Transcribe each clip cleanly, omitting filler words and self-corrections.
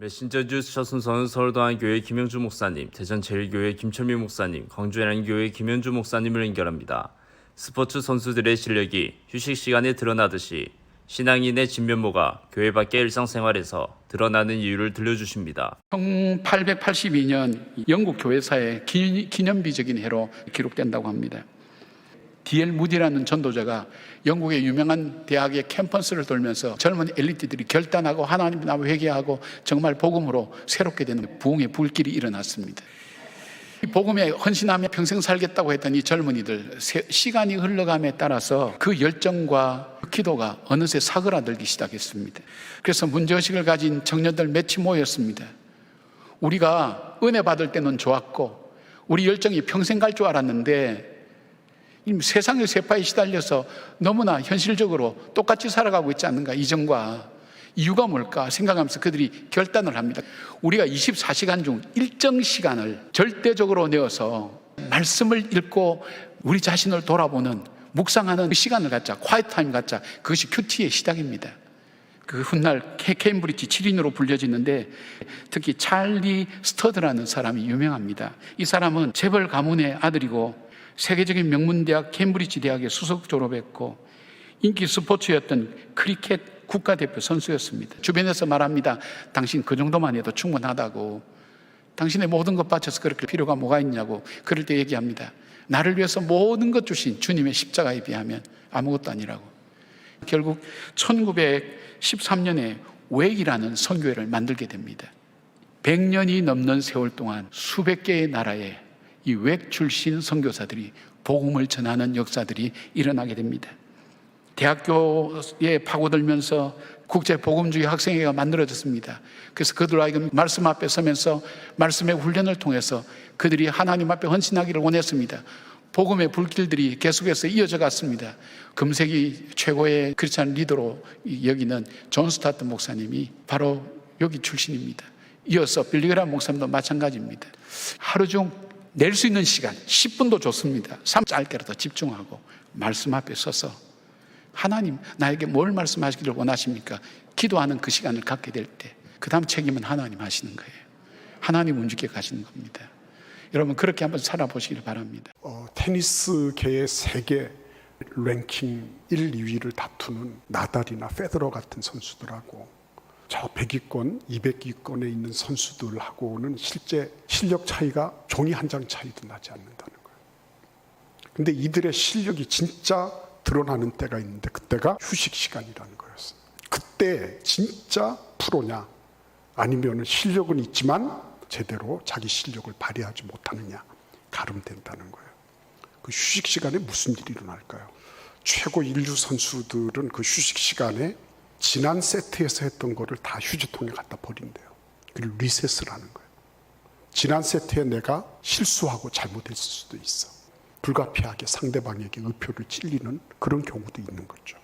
메신저 뉴스 첫 순서는 서울동안교회 김영주 목사님, 대전제일교회 김철미 목사님, 광주해안교회 김현주 목사님을 연결합니다. 스포츠 선수들의 실력이 휴식 시간에 드러나듯이 신앙인의 진면모가 교회 밖의 일상생활에서 드러나는 이유를 들려주십니다. 1882년 영국 교회사의 기념비적인 해로 기록된다고 합니다. D.L. 무디라는 전도자가 영국의 유명한 대학의 캠퍼스를 돌면서 젊은 엘리트들이 결단하고 하나님 나무 회개하고 정말 복음으로 새롭게 되는 부흥의 불길이 일어났습니다. 이 복음에 헌신하며 평생 살겠다고 했던 이 젊은이들, 시간이 흘러감에 따라서 그 열정과 그 기도가 어느새 사그라들기 시작했습니다. 그래서 문제의식을 가진 청년들 몇이 모였습니다. 우리가 은혜 받을 때는 좋았고 우리 열정이 평생 갈 줄 알았는데 세상의 세파에 시달려서 너무나 현실적으로 똑같이 살아가고 있지 않는가, 이전과. 이유가 뭘까 생각하면서 그들이 결단을 합니다. 우리가 24시간 중 일정 시간을 절대적으로 내어서 말씀을 읽고 우리 자신을 돌아보는, 묵상하는 그 시간을 갖자, quiet time 갖자. 그것이 큐티의 시작입니다. 그 훗날 케임브리지 7인으로 불려지는데 특히 찰리 스터드라는 사람이 유명합니다. 이 사람은 재벌 가문의 아들이고 세계적인 명문대학 캠브리지 대학에 수석 졸업했고 인기 스포츠였던 크리켓 국가대표 선수였습니다. 주변에서 말합니다. 당신 그 정도만 해도 충분하다고. 당신의 모든 것 바쳐서 그렇게 필요가 뭐가 있냐고. 그럴 때 얘기합니다. 나를 위해서 모든 것 주신 주님의 십자가에 비하면 아무것도 아니라고. 결국 1913년에 웩이라는 선교회를 만들게 됩니다. 100년이 넘는 세월 동안 수백 개의 나라에 이 웩 출신 선교사들이 복음을 전하는 역사들이 일어나게 됩니다. 대학교에 파고들면서 국제 복음주의 학생회가 만들어졌습니다. 그래서 그들 하여금 말씀 앞에 서면서 말씀의 훈련을 통해서 그들이 하나님 앞에 헌신하기를 원했습니다. 복음의 불길들이 계속해서 이어져 갔습니다. 금세기 최고의 크리스찬 리더로 여기는 존 스타트 목사님이 바로 여기 출신입니다. 이어서 빌리그람 목사님도 마찬가지입니다. 하루 중 낼 수 있는 시간 10분도 좋습니다. 짧게라도 집중하고 말씀 앞에 서서 하나님 나에게 뭘 말씀하시기를 원하십니까? 기도하는 그 시간을 갖게 될 때 그 다음 책임은 하나님 하시는 거예요. 하나님 움직여 가시는 겁니다. 여러분 그렇게 한번 살아보시길 바랍니다. 테니스계의 세계 랭킹 1, 2위를 다투는 나달이나 페더러 같은 선수들하고 저 100위권, 200위권에 있는 선수들하고는 실제 실력 차이가 종이 한 장 차이도 나지 않는다는 거예요. 근데 이들의 실력이 진짜 드러나는 때가 있는데 그때가 휴식 시간이라는 거였어요. 그때 진짜 프로냐 아니면 실력은 있지만 제대로 자기 실력을 발휘하지 못하느냐 가름된다는 거예요. 그 휴식 시간에 무슨 일이 일어날까요? 최고 인류 선수들은 그 휴식 시간에 지난 세트에서 했던 거를 다 휴지통에 갖다 버린대요. 그리고 리셋을 하는 거예요. 지난 세트에 내가 실수하고 잘못했을 수도 있어. 불가피하게 상대방에게 의표를 찔리는 그런 경우도 있는 거죠.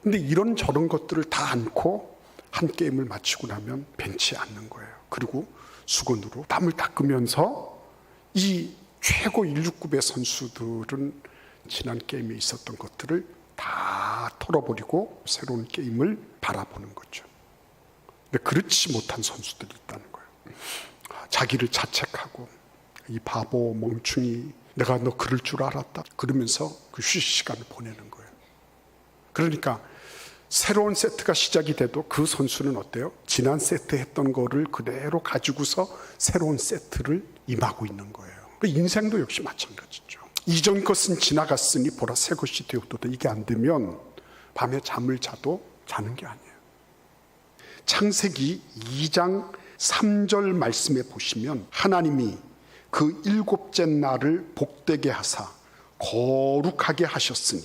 근데 이런 저런 것들을 다 안고 한 게임을 마치고 나면 벤치에 앉는 거예요. 그리고 수건으로 땀을 닦으면서 이 최고 인류급의 선수들은 지난 게임에 있었던 것들을 다 털어버리고 새로운 게임을 바라보는 거죠. 근데 그렇지 못한 선수들이 있다는 거예요. 자기를 자책하고 이 바보 멍충이 내가 너 그럴 줄 알았다 그러면서 그 휴식 시간을 보내는 거예요. 그러니까 새로운 세트가 시작이 돼도 그 선수는 어때요? 지난 세트 했던 거를 그대로 가지고서 새로운 세트를 임하고 있는 거예요. 인생도 역시 마찬가지죠. 이전 것은 지나갔으니 보라 새 것이 되었도다. 이게 안 되면 밤에 잠을 자도 자는 게 아니에요. 창세기 2장 3절 말씀에 보시면 하나님이 그 일곱째 날을 복되게 하사 거룩하게 하셨으니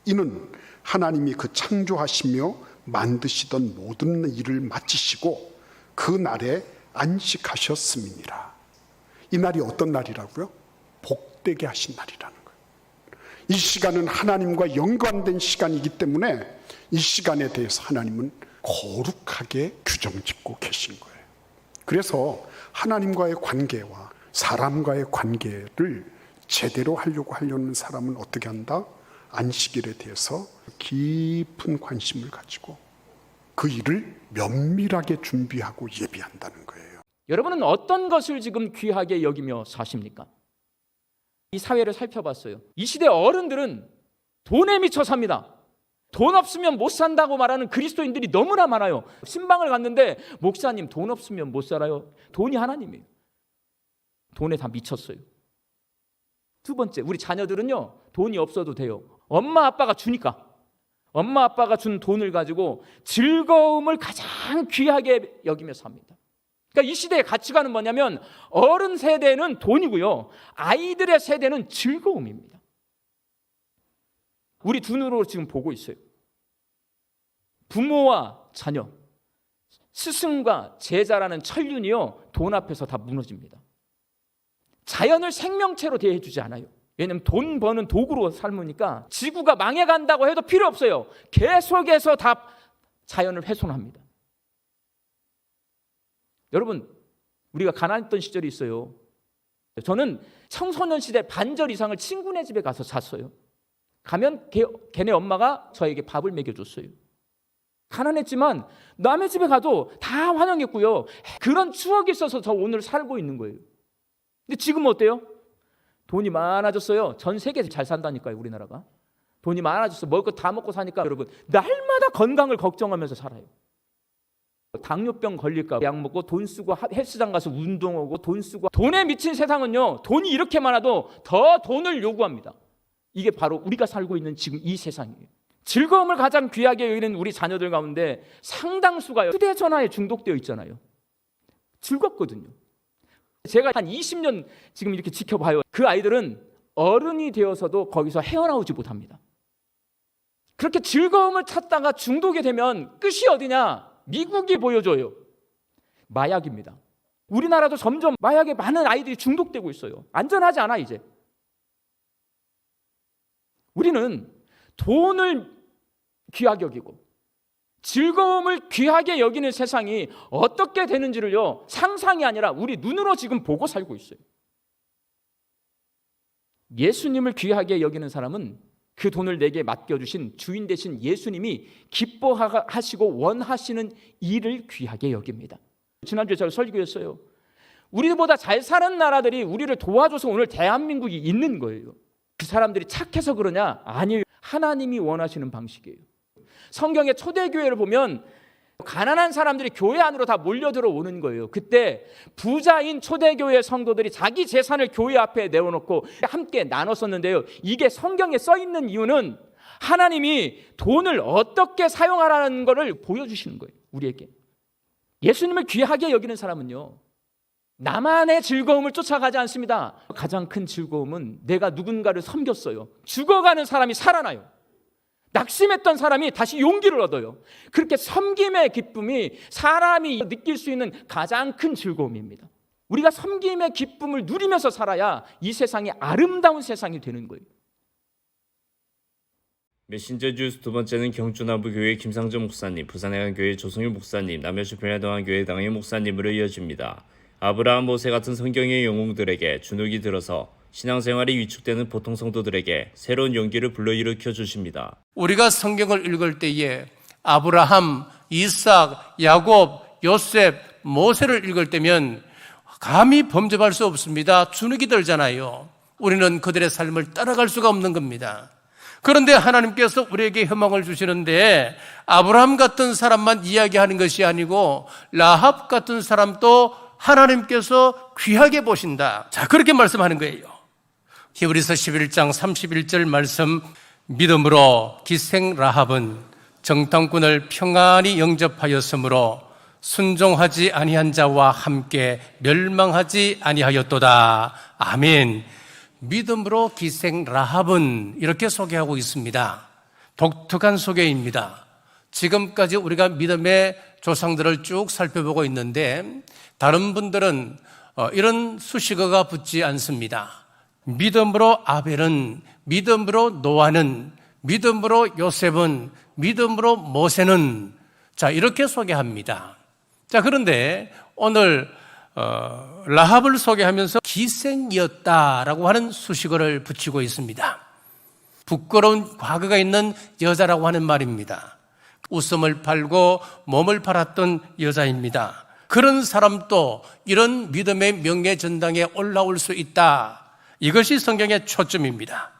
이는 하나님이 그 창조하시며 만드시던 모든 일을 마치시고 그 날에 안식하셨음이니라. 이 날이 어떤 날이라고요? 복되게 하신 날이라는 거예요. 이 시간은 하나님과 연관된 시간이기 때문에 이 시간에 대해서 하나님은 거룩하게 규정짓고 계신 거예요. 그래서 하나님과의 관계와 사람과의 관계를 제대로 하려고 하려는 사람은 어떻게 한다? 안식일에 대해서 깊은 관심을 가지고 그 일을 면밀하게 준비하고 예비한다는 거예요. 여러분은 어떤 것을 지금 귀하게 여기며 사십니까? 이 사회를 살펴봤어요. 이 시대 어른들은 돈에 미쳐 삽니다. 돈 없으면 못 산다고 말하는 그리스도인들이 너무나 많아요. 신방을 갔는데 목사님 돈 없으면 못 살아요. 돈이 하나님이에요. 돈에 다 미쳤어요. 두 번째, 우리 자녀들은요, 돈이 없어도 돼요. 엄마 아빠가 주니까. 엄마 아빠가 준 돈을 가지고 즐거움을 가장 귀하게 여기며 삽니다. 그러니까 이 시대의 가치관은 뭐냐면 어른 세대는 돈이고요, 아이들의 세대는 즐거움입니다. 우리 두 눈으로 지금 보고 있어요. 부모와 자녀, 스승과 제자라는 천륜이요, 돈 앞에서 다 무너집니다. 자연을 생명체로 대해주지 않아요. 왜냐하면 돈 버는 도구로 삶으니까 지구가 망해간다고 해도 필요 없어요. 계속해서 다 자연을 훼손합니다. 여러분, 우리가 가난했던 시절이 있어요. 저는 청소년 시대 반절 이상을 친구네 집에 가서 잤어요. 가면 걔네 엄마가 저에게 밥을 먹여줬어요. 가난했지만 남의 집에 가도 다 환영했고요. 그런 추억이 있어서 저 오늘 살고 있는 거예요. 근데 지금 어때요? 돈이 많아졌어요. 전 세계에서 잘 산다니까요, 우리나라가. 돈이 많아졌어. 먹을 거 다 먹고 사니까 여러분 날마다 건강을 걱정하면서 살아요. 당뇨병 걸릴까 약 먹고 돈 쓰고 헬스장 가서 운동하고 돈 쓰고, 돈에 미친 세상은요, 돈이 이렇게 많아도 더 돈을 요구합니다. 이게 바로 우리가 살고 있는 지금 이 세상이에요. 즐거움을 가장 귀하게 여기는 우리 자녀들 가운데 상당수가 휴대전화에 중독되어 있잖아요. 즐겁거든요. 제가 한 20년 지금 이렇게 지켜봐요. 그 아이들은 어른이 되어서도 거기서 헤어나오지 못합니다. 그렇게 즐거움을 찾다가 중독이 되면 끝이 어디냐? 미국이 보여줘요. 마약입니다. 우리나라도 점점 마약에 많은 아이들이 중독되고 있어요. 안전하지 않아 이제. 우리는 돈을 귀하게 여기고 즐거움을 귀하게 여기는 세상이 어떻게 되는지를요, 상상이 아니라 우리 눈으로 지금 보고 살고 있어요. 예수님을 귀하게 여기는 사람은 그 돈을 내게 맡겨주신 주인 되신 예수님이 기뻐하시고 원하시는 일을 귀하게 여깁니다. 지난주에 제가 설교했어요. 우리보다 잘 사는 나라들이 우리를 도와줘서 오늘 대한민국이 있는 거예요. 그 사람들이 착해서 그러냐? 아니에요. 하나님이 원하시는 방식이에요. 성경의 초대교회를 보면 가난한 사람들이 교회 안으로 다 몰려들어오는 거예요. 그때 부자인 초대교회 성도들이 자기 재산을 교회 앞에 내어놓고 함께 나눴었는데요. 이게 성경에 써 있는 이유는 하나님이 돈을 어떻게 사용하라는 것을 보여주시는 거예요, 우리에게. 예수님을 귀하게 여기는 사람은요, 나만의 즐거움을 쫓아가지 않습니다. 가장 큰 즐거움은 내가 누군가를 섬겼어요. 죽어가는 사람이 살아나요. 낙심했던 사람이 다시 용기를 얻어요. 그렇게 섬김의 기쁨이 사람이 느낄 수 있는 가장 큰 즐거움입니다. 우리가 섬김의 기쁨을 누리면서 살아야 이 세상이 아름다운 세상이 되는 거예요. 메신저 주스 두 번째는 경주남부교회 김상전 목사님, 부산해안교회 조성일 목사님, 남여주 평야동안교회 당의 목사님으로 이어집니다. 아브라함, 모세 같은 성경의 영웅들에게 주눅이 들어서 신앙생활이 위축되는 보통 성도들에게 새로운 용기를 불러일으켜 주십니다. 우리가 성경을 읽을 때에 아브라함, 이삭, 야곱, 요셉, 모세를 읽을 때면 감히 범접할 수 없습니다. 주눅이 들잖아요. 우리는 그들의 삶을 따라갈 수가 없는 겁니다. 그런데 하나님께서 우리에게 희망을 주시는데 아브라함 같은 사람만 이야기하는 것이 아니고 라합 같은 사람도 하나님께서 귀하게 보신다. 자, 그렇게 말씀하는 거예요. 히브리서 11장 31절 말씀, 믿음으로 기생 라합은 정탐꾼을 평안히 영접하였으므로 순종하지 아니한 자와 함께 멸망하지 아니하였도다. 아멘. 믿음으로 기생 라합은 이렇게 소개하고 있습니다. 독특한 소개입니다. 지금까지 우리가 믿음의 조상들을 쭉 살펴보고 있는데 다른 분들은 이런 수식어가 붙지 않습니다. 믿음으로 아벨은, 믿음으로 노아는, 믿음으로 요셉은, 믿음으로 모세는, 자, 이렇게 소개합니다. 자, 그런데 오늘 라합을 소개하면서 기생이었다라고 하는 수식어를 붙이고 있습니다. 부끄러운 과거가 있는 여자라고 하는 말입니다. 웃음을 팔고 몸을 팔았던 여자입니다. 그런 사람도 이런 믿음의 명예전당에 올라올 수 있다. 이것이 성경의 초점입니다.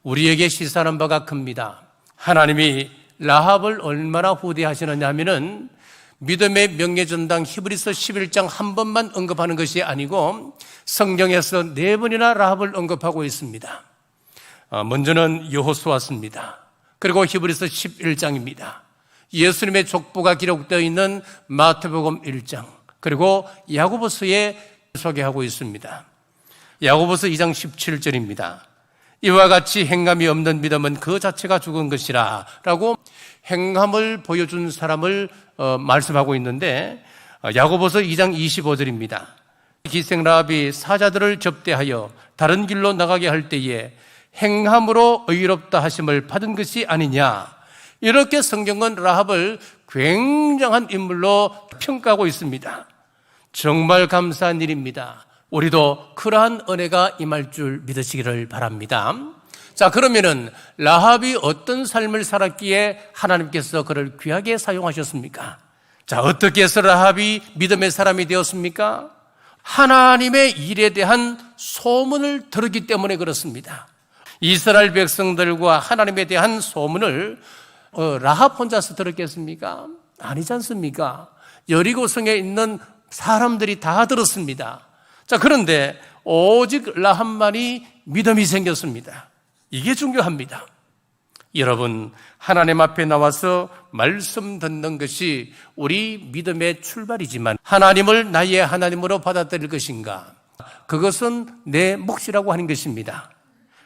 우리에게 시사하는 바가 큽니다. 하나님이 라합을 얼마나 후대하시느냐 하면은 믿음의 명예전당 히브리서 11장 한 번만 언급하는 것이 아니고 성경에서 4번이나 라합을 언급하고 있습니다. 먼저는 여호수아입니다. 그리고 히브리서 11장입니다. 예수님의 족보가 기록되어 있는 마태복음 1장, 그리고 야고보서에 소개하고 있습니다. 야고보서 2장 17절입니다. 이와 같이 행함이 없는 믿음은 그 자체가 죽은 것이라 라고 행함을 보여준 사람을 말씀하고 있는데, 야고보서 2장 25절입니다. 기생라합이 사자들을 접대하여 다른 길로 나가게 할 때에 행함으로 의롭다 하심을 받은 것이 아니냐. 이렇게 성경은 라합을 굉장한 인물로 평가하고 있습니다. 정말 감사한 일입니다. 우리도 그러한 은혜가 임할 줄 믿으시기를 바랍니다. 자, 그러면은 라합이 어떤 삶을 살았기에 하나님께서 그를 귀하게 사용하셨습니까? 자, 어떻게 해서 라합이 믿음의 사람이 되었습니까? 하나님의 일에 대한 소문을 들었기 때문에 그렇습니다. 이스라엘 백성들과 하나님에 대한 소문을 라합 혼자서 들었겠습니까? 아니지 않습니까? 여리고성에 있는 사람들이 다 들었습니다. 자, 그런데 오직 라합만이 믿음이 생겼습니다. 이게 중요합니다. 여러분, 하나님 앞에 나와서 말씀 듣는 것이 우리 믿음의 출발이지만 하나님을 나의 하나님으로 받아들일 것인가? 그것은 내 몫이라고 하는 것입니다.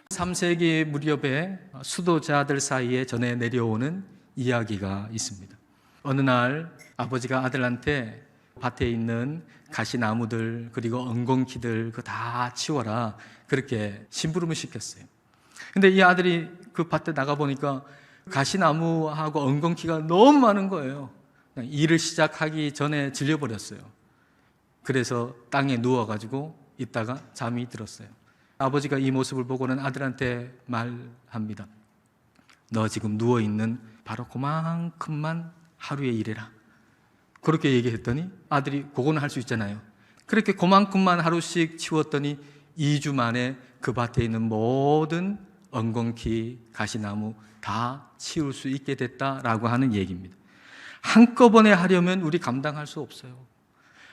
3세기 무렵에 수도자들 사이에 전해 내려오는 이야기가 있습니다. 어느 날 아버지가 아들한테 밭에 있는 가시나무들 그리고 엉겅퀴들 그거 다 치워라 그렇게 심부름을 시켰어요. 근데 이 아들이 그 밭에 나가보니까 가시나무하고 엉겅퀴가 너무 많은 거예요. 일을 시작하기 전에 질려버렸어요. 그래서 땅에 누워가지고 있다가 잠이 들었어요. 아버지가 이 모습을 보고는 아들한테 말합니다. 너 지금 누워있는 바로 그만큼만 하루에 일해라. 그렇게 얘기했더니 아들이 그거는 할 수 있잖아요. 그렇게 그만큼만 하루씩 치웠더니 2주 만에 그 밭에 있는 모든 엉겅퀴, 가시나무 다 치울 수 있게 됐다라고 하는 얘기입니다. 한꺼번에 하려면 우리 감당할 수 없어요.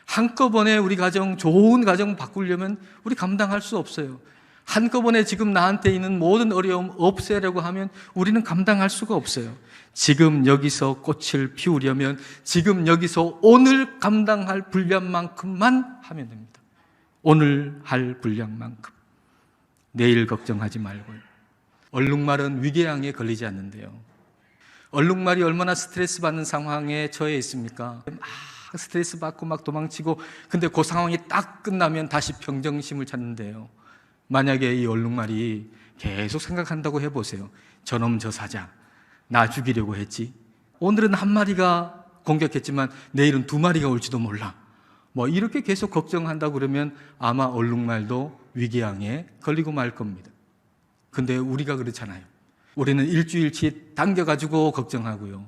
한꺼번에 우리 가정, 좋은 가정 바꾸려면 우리 감당할 수 없어요. 한꺼번에 지금 나한테 있는 모든 어려움 없애려고 하면 우리는 감당할 수가 없어요. 지금 여기서 꽃을 피우려면 지금 여기서 오늘 감당할 분량만큼만 하면 됩니다. 오늘 할 분량만큼. 내일 걱정하지 말고요. 얼룩말은 위궤양에 걸리지 않는데요. 얼룩말이 얼마나 스트레스 받는 상황에 처해 있습니까? 막 스트레스 받고 막 도망치고, 근데 그 상황이 딱 끝나면 다시 평정심을 찾는데요. 만약에 이 얼룩말이 계속 생각한다고 해보세요. 저놈 저 사자 나 죽이려고 했지. 오늘은 한 마리가 공격했지만 내일은 2마리가 올지도 몰라. 뭐 이렇게 계속 걱정한다고 그러면 아마 얼룩말도 위궤양에 걸리고 말 겁니다. 근데 우리가 그렇잖아요. 우리는 일주일치 당겨가지고 걱정하고요.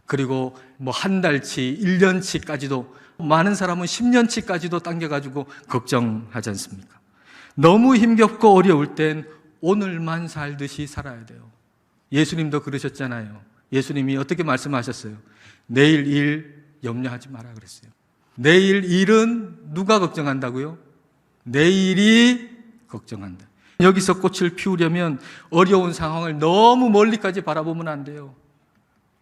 그리고 뭐 한 달치, 1년치까지도, 많은 사람은 10년치까지도 당겨가지고 걱정하지 않습니까? 너무 힘겹고 어려울 땐 오늘만 살듯이 살아야 돼요. 예수님도 그러셨잖아요. 예수님이 어떻게 말씀하셨어요? 내일 일 염려하지 마라 그랬어요. 내일 일은 누가 걱정한다고요? 내일이 걱정한다. 여기서 꽃을 피우려면 어려운 상황을 너무 멀리까지 바라보면 안 돼요.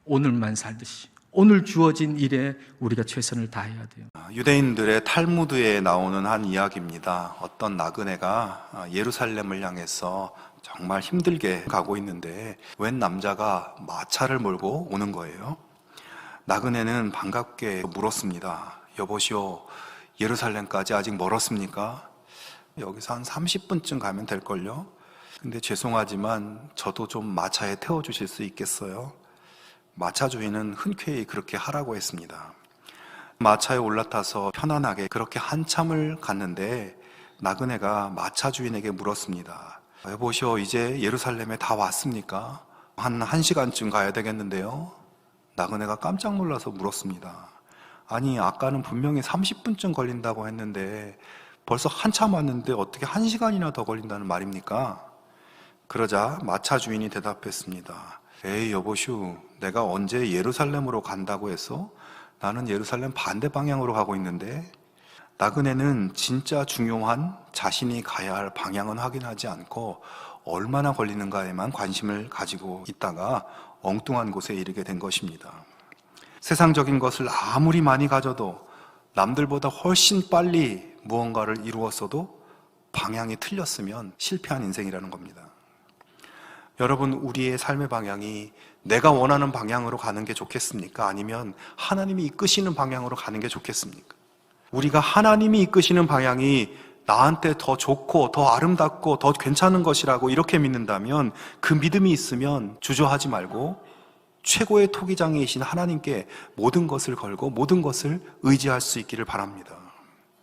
오늘만 살듯이, 오늘 주어진 일에 우리가 최선을 다해야 돼요. 유대인들의 탈무드에 나오는 한 이야기입니다. 어떤 나그네가 예루살렘을 향해서 정말 힘들게 가고 있는데 웬 남자가 마차를 몰고 오는 거예요. 나그네는 반갑게 물었습니다. 여보시오, 예루살렘까지 아직 멀었습니까? 여기서 한 30분쯤 가면 될걸요? 근데 죄송하지만 저도 좀 마차에 태워주실 수 있겠어요? 마차 주인은 흔쾌히 그렇게 하라고 했습니다. 마차에 올라타서 편안하게 그렇게 한참을 갔는데 나그네가 마차 주인에게 물었습니다. 여보시오, 이제 예루살렘에 다 왔습니까? 한 1시간쯤 가야 되겠는데요. 나그네가 깜짝 놀라서 물었습니다. 아니, 아까는 분명히 30분쯤 걸린다고 했는데 벌써 한참 왔는데 어떻게 1시간이나 더 걸린다는 말입니까? 그러자 마차 주인이 대답했습니다. 에이 여보슈, 내가 언제 예루살렘으로 간다고 했어? 나는 예루살렘 반대 방향으로 가고 있는데. 나그네는 진짜 중요한 자신이 가야 할 방향은 확인하지 않고 얼마나 걸리는가에만 관심을 가지고 있다가 엉뚱한 곳에 이르게 된 것입니다. 세상적인 것을 아무리 많이 가져도 남들보다 훨씬 빨리 무언가를 이루었어도 방향이 틀렸으면 실패한 인생이라는 겁니다. 여러분, 우리의 삶의 방향이 내가 원하는 방향으로 가는 게 좋겠습니까? 아니면 하나님이 이끄시는 방향으로 가는 게 좋겠습니까? 우리가 하나님이 이끄시는 방향이 나한테 더 좋고 더 아름답고 더 괜찮은 것이라고 이렇게 믿는다면, 그 믿음이 있으면 주저하지 말고 최고의 토기장이신 하나님께 모든 것을 걸고 모든 것을 의지할 수 있기를 바랍니다.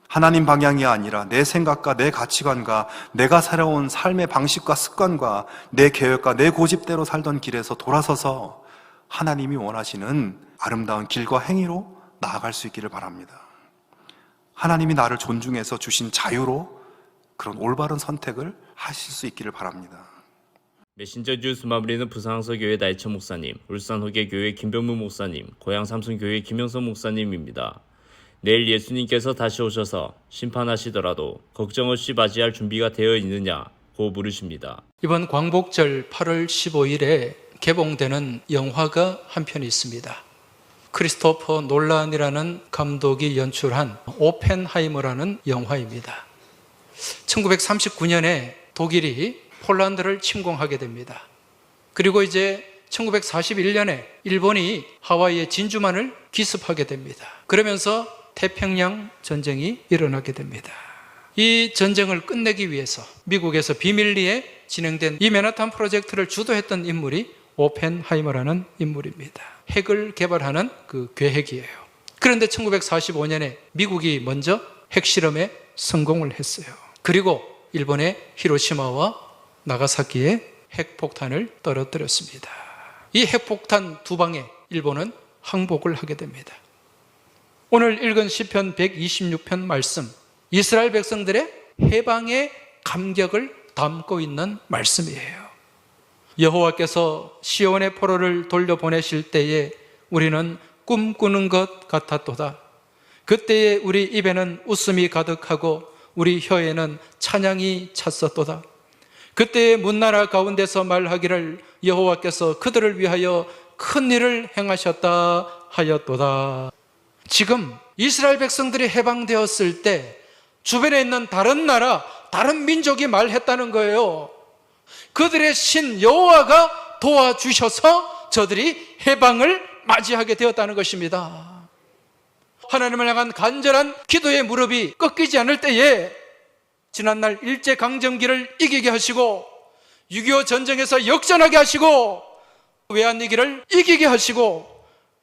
하나님 방향이 아니라 내 생각과 내 가치관과 내가 살아온 삶의 방식과 습관과 내 계획과 내 고집대로 살던 길에서 돌아서서 하나님이 원하시는 아름다운 길과 행위로 나아갈 수 있기를 바랍니다. 하나님이 나를 존중해서 주신 자유로 그런 올바른 선택을 하실 수 있기를 바랍니다. 메신저 뉴스 마무리는 부산항서교회 나이천 목사님, 울산호계교회 김병무 목사님, 고양 삼성교회 김영선 목사님입니다. 내일 예수님께서 다시 오셔서 심판하시더라도 걱정 없이 맞이할 준비가 되어 있느냐고 물으십니다. 이번 광복절 8월 15일에 개봉되는 영화가 한 편 있습니다. 크리스토퍼 놀란이라는 감독이 연출한 오펜하이머라는 영화입니다. 1939년에 독일이 폴란드를 침공하게 됩니다. 그리고 이제 1941년에 일본이 하와이의 진주만을 기습하게 됩니다. 그러면서 태평양 전쟁이 일어나게 됩니다. 이 전쟁을 끝내기 위해서 미국에서 비밀리에 진행된 이 맨하탄 프로젝트를 주도했던 인물이 오펜하이머라는 인물입니다. 핵을 개발하는 그 계획이에요. 그런데 1945년에 미국이 먼저 핵실험에 성공을 했어요. 그리고 일본의 히로시마와 나가사키에 핵폭탄을 떨어뜨렸습니다. 이 핵폭탄 두 방에 일본은 항복을 하게 됩니다. 오늘 읽은 시편 126편 말씀, 이스라엘 백성들의 해방의 감격을 담고 있는 말씀이에요. 여호와께서 시온의 포로를 돌려보내실 때에 우리는 꿈꾸는 것 같았도다. 그때에 우리 입에는 웃음이 가득하고 우리 혀에는 찬양이 찼었도다. 그때의 문나라 가운데서 말하기를 여호와께서 그들을 위하여 큰 일을 행하셨다 하였도다. 지금 이스라엘 백성들이 해방되었을 때 주변에 있는 다른 나라, 다른 민족이 말했다는 거예요. 그들의 신 여호와가 도와주셔서 저들이 해방을 맞이하게 되었다는 것입니다. 하나님을 향한 간절한 기도의 무릎이 꺾이지 않을 때에 지난날 일제강점기를 이기게 하시고 6.25 전쟁에서 역전하게 하시고 외환위기를 이기게 하시고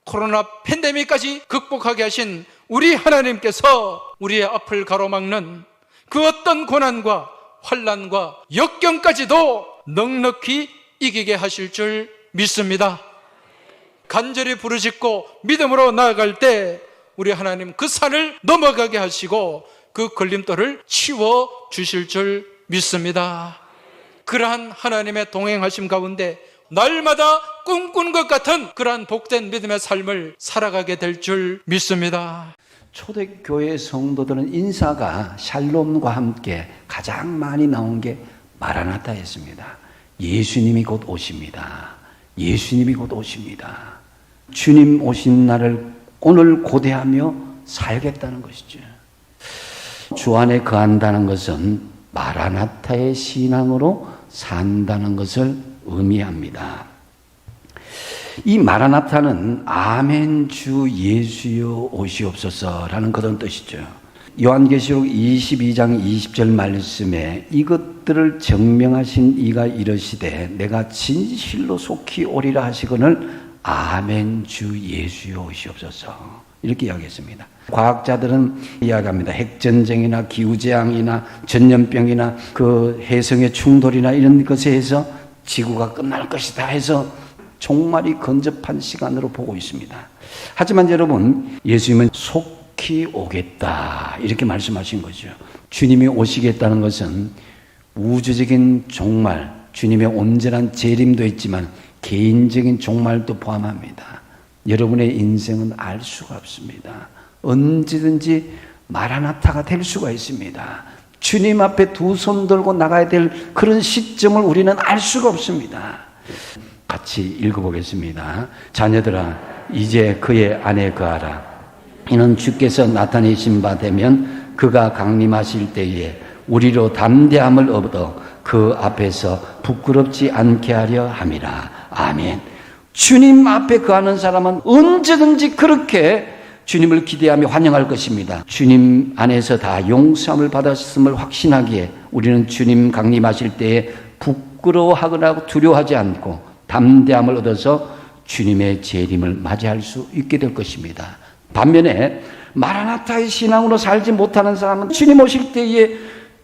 코로나 팬데믹까지 극복하게 하신 우리 하나님께서 우리의 앞을 가로막는 그 어떤 고난과 환난과 역경까지도 넉넉히 이기게 하실 줄 믿습니다. 간절히 부르짖고 믿음으로 나아갈 때 우리 하나님 그 산을 넘어가게 하시고 그 걸림돌을 치워 주실 줄 믿습니다. 그러한 하나님의 동행하심 가운데 날마다 꿈꾸는 것 같은 그러한 복된 믿음의 삶을 살아가게 될 줄 믿습니다. 초대교회 성도들은 인사가 샬롬과 함께 가장 많이 나온 게 마라나타였습니다. 예수님이 곧 오십니다. 예수님이 곧 오십니다. 주님 오신 날을 오늘 고대하며 살겠다는 것이죠. 주 안에 거한다는 것은 마라나타의 신앙으로 산다는 것을 의미합니다. 이 마라나타는 아멘 주 예수여 오시옵소서라는 그런 뜻이죠. 요한계시록 22장 20절 말씀에 이것들을 증명하신 이가 이르시되 내가 진실로 속히 오리라 하시거늘 아멘 주 예수여 오시옵소서 이렇게 이야기했습니다. 과학자들은 이야기합니다. 핵전쟁이나 기후재앙이나 전염병이나 그 해성의 충돌이나 이런 것에 의해서 지구가 끝날 것이다 해서 종말이 근접한 시간으로 보고 있습니다. 하지만 여러분, 예수님은 속히 오겠다 이렇게 말씀하신 거죠. 주님이 오시겠다는 것은 우주적인 종말, 주님의 온전한 재림도 있지만 개인적인 종말도 포함합니다. 여러분의 인생은 알 수가 없습니다. 언제든지 마라나타가 될 수가 있습니다. 주님 앞에 두 손 들고 나가야 될 그런 시점을 우리는 알 수가 없습니다. 같이 읽어보겠습니다. 자녀들아, 이제 그의 안에 거하라. 이는 주께서 나타내신 바 되면 그가 강림하실 때에 우리로 담대함을 얻어 그 앞에서 부끄럽지 않게 하려 함이라. 아멘. 주님 앞에 거하는 사람은 언제든지 그렇게 주님을 기대하며 환영할 것입니다. 주님 안에서 다 용서함을 받았음을 확신하기에 우리는 주님 강림하실 때에 부끄러워하거나 두려워하지 않고 담대함을 얻어서 주님의 재림을 맞이할 수 있게 될 것입니다. 반면에 마라나타의 신앙으로 살지 못하는 사람은 주님 오실 때에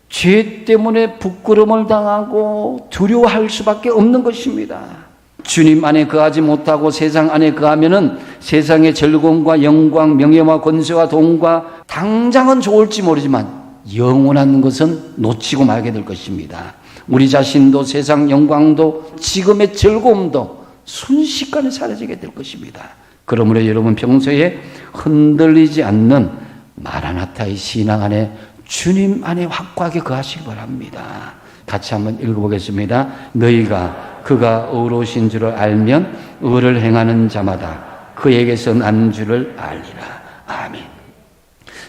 죄 때문에 부끄러움을 당하고 두려워할 수밖에 없는 것입니다. 주님 안에 거하지 못하고 세상 안에 거하면은 세상의 즐거움과 영광, 명예와 권세와 돈과 당장은 좋을지 모르지만 영원한 것은 놓치고 말게 될 것입니다. 우리 자신도 세상 영광도 지금의 즐거움도 순식간에 사라지게 될 것입니다. 그러므로 여러분 평소에 흔들리지 않는 마라나타의 신앙 안에 주님 안에 확고하게 거하시기 바랍니다. 같이 한번 읽어보겠습니다. 너희가 그가 의로우신 줄을 알면 의를 행하는 자마다 그에게서 난 줄을 알리라. 아멘.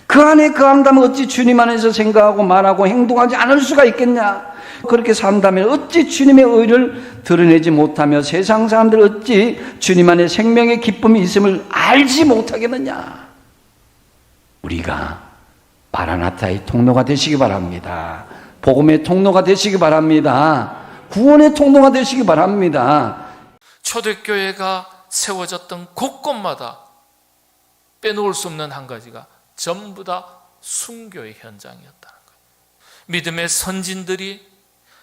그 안에 거한다면 어찌 주님 안에서 생각하고 말하고 행동하지 않을 수가 있겠냐? 그렇게 산다면 어찌 주님의 의를 드러내지 못하며 세상 사람들 어찌 주님 안에 생명의 기쁨이 있음을 알지 못하겠느냐? 우리가 마라나타의 통로가 되시기 바랍니다. 복음의 통로가 되시기 바랍니다. 구원의 통로가 되시기 바랍니다. 초대교회가 세워졌던 곳곳마다 빼놓을 수 없는 한 가지가 전부 다 순교의 현장이었다는 거예요. 믿음의 선진들이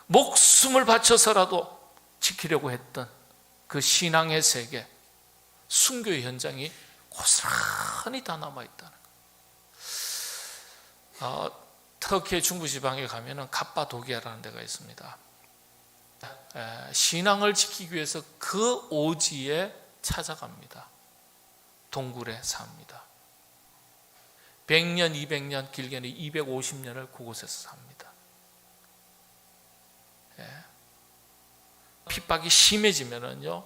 목숨을 바쳐서라도 지키려고 했던 그 신앙의 세계, 순교의 현장이 고스란히 다 남아있다는 거예요. 터키의 중부지방에 가면은 갑바도기아라는 데가 있습니다. 신앙을 지키기 위해서 그 오지에 찾아갑니다. 동굴에 삽니다. 100년, 200년, 길게는 250년을 그곳에서 삽니다. 핍박이 심해지면은요,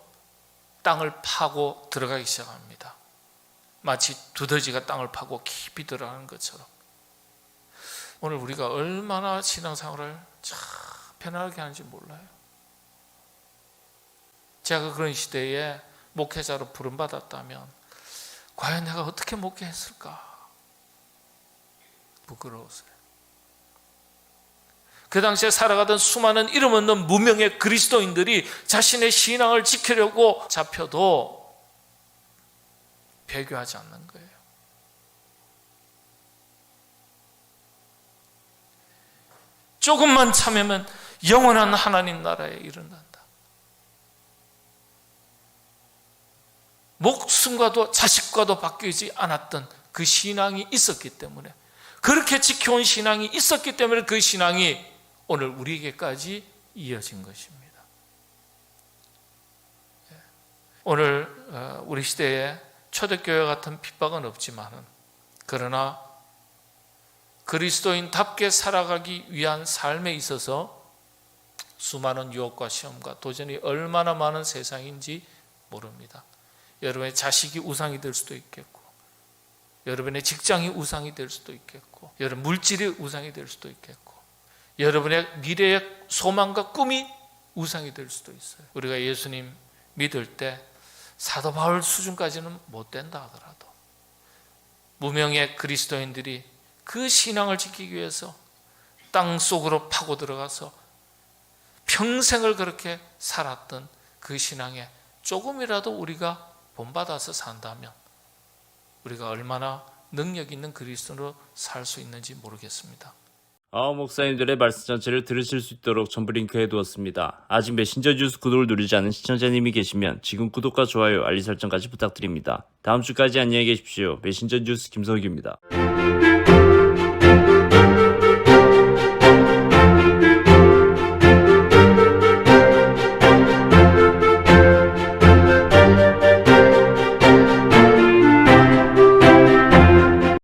땅을 파고 들어가기 시작합니다. 마치 두더지가 땅을 파고 깊이 들어가는 것처럼. 오늘 우리가 얼마나 신앙생활을 참 편하게 하는지 몰라요. 제가 그런 시대에 목회자로 부름받았다면 과연 내가 어떻게 목회했을까? 부끄러웠어요. 그 당시에 살아가던 수많은 이름 없는 무명의 그리스도인들이 자신의 신앙을 지키려고 잡혀도 배교하지 않는 거예요. 조금만 참으면 영원한 하나님 나라에 이른다. 목숨과도 자식과도 바뀌지 않았던 그 신앙이 있었기 때문에, 그렇게 지켜온 신앙이 있었기 때문에 그 신앙이 오늘 우리에게까지 이어진 것입니다. 오늘 우리 시대에 초대교회 같은 핍박은 없지만은, 그러나 그리스도인답게 살아가기 위한 삶에 있어서 수많은 유혹과 시험과 도전이 얼마나 많은 세상인지 모릅니다. 여러분의 자식이 우상이 될 수도 있겠고, 여러분의 직장이 우상이 될 수도 있겠고, 여러분 물질이 우상이 될 수도 있겠고, 여러분의 미래의 소망과 꿈이 우상이 될 수도 있어요. 우리가 예수님 믿을 때 사도 바울 수준까지는 못 된다 하더라도 무명의 그리스도인들이 그 신앙을 지키기 위해서 땅 속으로 파고 들어가서 평생을 그렇게 살았던 그 신앙에 조금이라도 우리가 본받아서 산다면 우리가 얼마나 능력 있는 그리스도로 살 수 있는지 모르겠습니다. 아홉 목사님들의 말씀 전체를 들으실 수 있도록 전부 링크해 두었습니다. 아직 메신저 뉴스 구독을 누르지 않은 시청자님이 계시면 지금 구독과 좋아요, 알림 설정까지 부탁드립니다. 다음 주까지 안녕히 계십시오. 메신저 뉴스 김석규입니다.